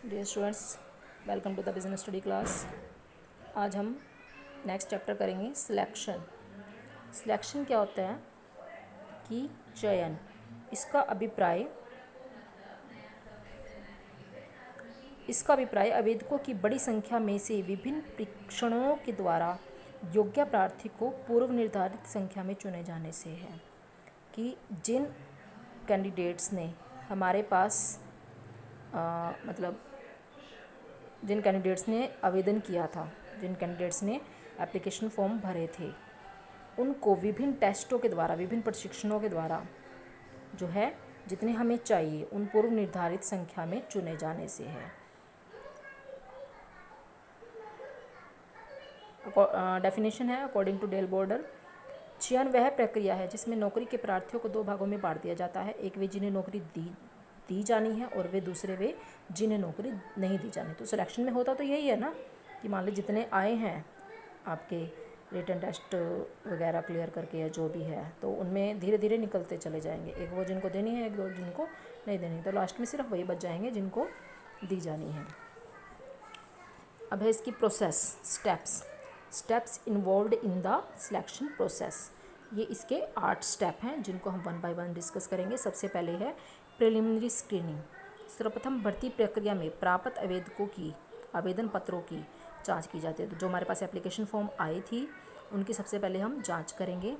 Dear students, welcome to the business study class. आज हम next chapter करेंगे selection. Selection क्या होता है कि चयन। इसका अभिप्राय आवेदकों की बड़ी संख्या में से विभिन्न परीक्षणों के द्वारा योग्य प्रार्थी को पूर्व निर्धारित संख्या में चुने जाने से है कि जिन कैंडिडेट्स ने हमारे पास जिन कैंडिडेट्स ने आवेदन किया था, जिन कैंडिडेट्स ने एप्लीकेशन फॉर्म भरे थे, उनको विभिन्न टेस्टों के द्वारा, विभिन्न प्रशिक्षणों के द्वारा जो है जितने हमें चाहिए उन पूर्व निर्धारित संख्या में चुने जाने से है। डेफिनेशन है अकॉर्डिंग टू डेल बॉर्डर, चयन वह प्रक्रिया है जिसमें नौकरी के प्रार्थियों को दो भागों में बांट दिया जाता है। एक वे जिन्हें नौकरी दी जानी है और दूसरे वे जिन्हें नौकरी नहीं दी जानी। तो सिलेक्शन में होता तो यही है ना कि मान लीजिए जितने आए हैं आपके रिटन टेस्ट वगैरह क्लियर करके या जो भी है, तो उनमें धीरे धीरे निकलते चले जाएंगे। एक वो जिनको देनी है, एक दो जिनको नहीं देनी, तो लास्ट में सिर्फ वही बच जाएंगे जिनको दी जानी है। अब है इसकी process, steps involved in the selection process. ये इसके 8 स्टेप हैं जिनको हम 1 बाय 1 डिस्कस करेंगे। सबसे पहले है प्रिलिमिनरी स्क्रीनिंग। सर्वप्रथम भर्ती प्रक्रिया में प्राप्त आवेदकों की आवेदन पत्रों की जांच की जाती है। तो जो हमारे पास एप्लीकेशन फॉर्म आई थी उनकी सबसे पहले हम जांच करेंगे।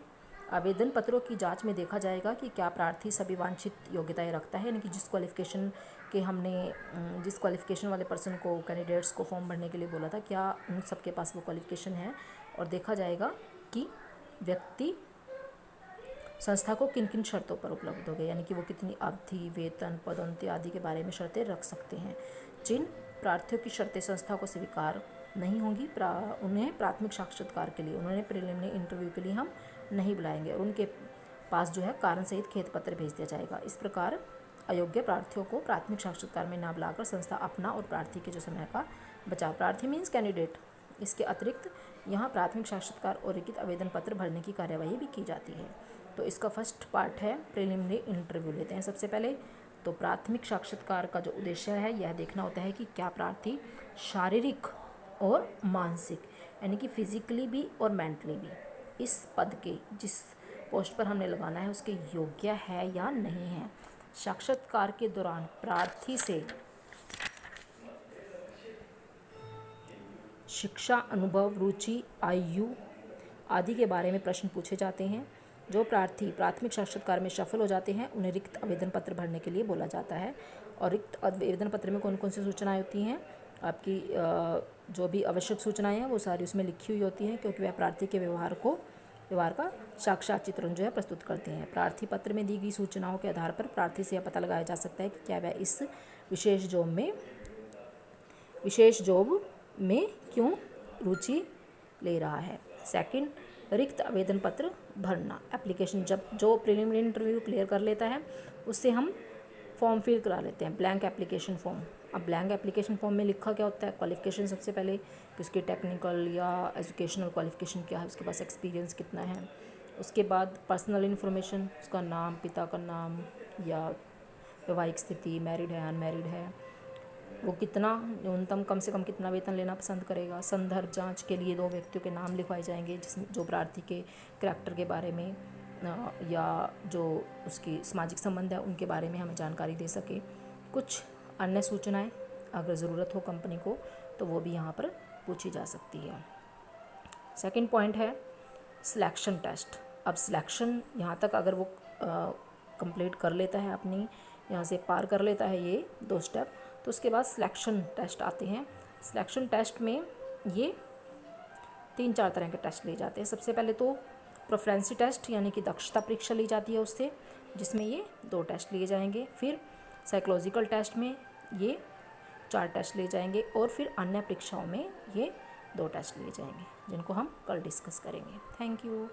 आवेदन पत्रों की जांच में देखा जाएगा कि क्या प्रार्थी सभी वांछित योग्यताएं रखता है, यानी कि जिस क्वालिफिकेशन वाले पर्सन को, कैंडिडेट्स को फॉर्म भरने के लिए बोला था, क्या उन सबके पास वो क्वालिफिकेशन है। और देखा जाएगा कि व्यक्ति संस्था को किन किन शर्तों पर उपलब्ध हो गए, यानी कि वो कितनी अवधि, वेतन, पदोन्नति आदि के बारे में शर्तें रख सकते हैं। जिन प्रार्थियों की शर्तें संस्था को स्वीकार नहीं होंगी उन्हें प्राथमिक साक्षात्कार के लिए, उन्होंने प्रीलिमिनरी इंटरव्यू के लिए हम नहीं बुलाएंगे और उनके पास जो है कारण सहित खेत पत्र भेज दिया जाएगा। इस प्रकार अयोग्य प्रार्थियों को प्राथमिक साक्षात्कार में ना बुलाकर संस्था अपना और प्रार्थी के जो समय का बचाव, प्रार्थी मीन्स कैंडिडेट, इसके अतिरिक्त यहाँ प्राथमिक साक्षात्कार और लिखित आवेदन पत्र भरने की कार्यवाही भी की जाती है। तो इसका फर्स्ट पार्ट है प्रीलिमिनरी इंटरव्यू। लेते हैं सबसे पहले। तो प्राथमिक साक्षात्कार का जो उद्देश्य है यह देखना होता है कि क्या प्रार्थी शारीरिक और मानसिक, यानी कि फिजिकली भी और मेंटली भी, इस पद के जिस पोस्ट पर हमने लगाना है उसके योग्य है या नहीं है। साक्षात्कार के दौरान प्रार्थी से शिक्षा, अनुभव, रुचि, आयु आदि के बारे में प्रश्न पूछे जाते हैं। जो प्रार्थी प्राथमिक साक्षात्कार में सफल हो जाते हैं उन्हें रिक्त आवेदन पत्र भरने के लिए बोला जाता है। और रिक्त आवेदन पत्र में कौन कौन सी सूचनाएं होती हैं, आपकी जो भी आवश्यक सूचनाएं हैं वो सारी उसमें लिखी हुई होती हैं, क्योंकि वह प्रार्थी के व्यवहार का साक्षात चित्रण जो है प्रस्तुत करते हैं। प्रार्थी पत्र में दी गई सूचनाओं के आधार पर प्रार्थी से यह पता लगाया जा सकता है कि क्या वह इस विशेष जॉब में क्यों रुचि ले रहा है। सेकंड, रिक्त आवेदन पत्र भरना। एप्लीकेशन, जब जो प्रीलिमिनरी इंटरव्यू क्लियर कर लेता है उससे हम फॉर्म फिल करा लेते हैं, ब्लैंक एप्लीकेशन फॉर्म। अब ब्लैंक एप्लीकेशन फॉर्म में लिखा क्या होता है, क्वालिफिकेशन सबसे पहले कि उसकी टेक्निकल या एजुकेशनल क्वालिफिकेशन क्या है, उसके पास एक्सपीरियंस कितना है। उसके बाद पर्सनल इन्फॉर्मेशन, उसका नाम, पिता का नाम या वैवाहिक स्थिति, मैरिड है, अनमैरिड है, वो कितना न्यूनतम कम से कम कितना वेतन लेना पसंद करेगा। संदर्भ जांच के लिए 2 व्यक्तियों के नाम लिखवाए जाएंगे, जिसमें जो प्रार्थी के करैक्टर के बारे में या जो उसकी सामाजिक संबंध है उनके बारे में हमें जानकारी दे सके। कुछ अन्य सूचनाएं अगर ज़रूरत हो कंपनी को तो वो भी यहाँ पर पूछी जा सकती है। सेकंड पॉइंट है सिलेक्शन टेस्ट। अब सिलेक्शन यहाँ तक अगर वो कंप्लीट कर लेता है, अपनी यहाँ से पार कर लेता है ये 2 स्टेप, तो उसके बाद सिलेक्शन टेस्ट आते हैं। सिलेक्शन टेस्ट में ये 3-4 तरह के टेस्ट लिए जाते हैं। सबसे पहले तो प्रोफिशिएंसी टेस्ट, यानी कि दक्षता परीक्षा ली जाती है उससे, जिसमें ये 2 टेस्ट लिए जाएंगे। फिर साइकोलॉजिकल टेस्ट में ये 4 टेस्ट लिए जाएंगे और फिर अन्य परीक्षाओं में ये 2 टेस्ट लिए जाएंगे, जिनको हम कल डिस्कस करेंगे। Thank you.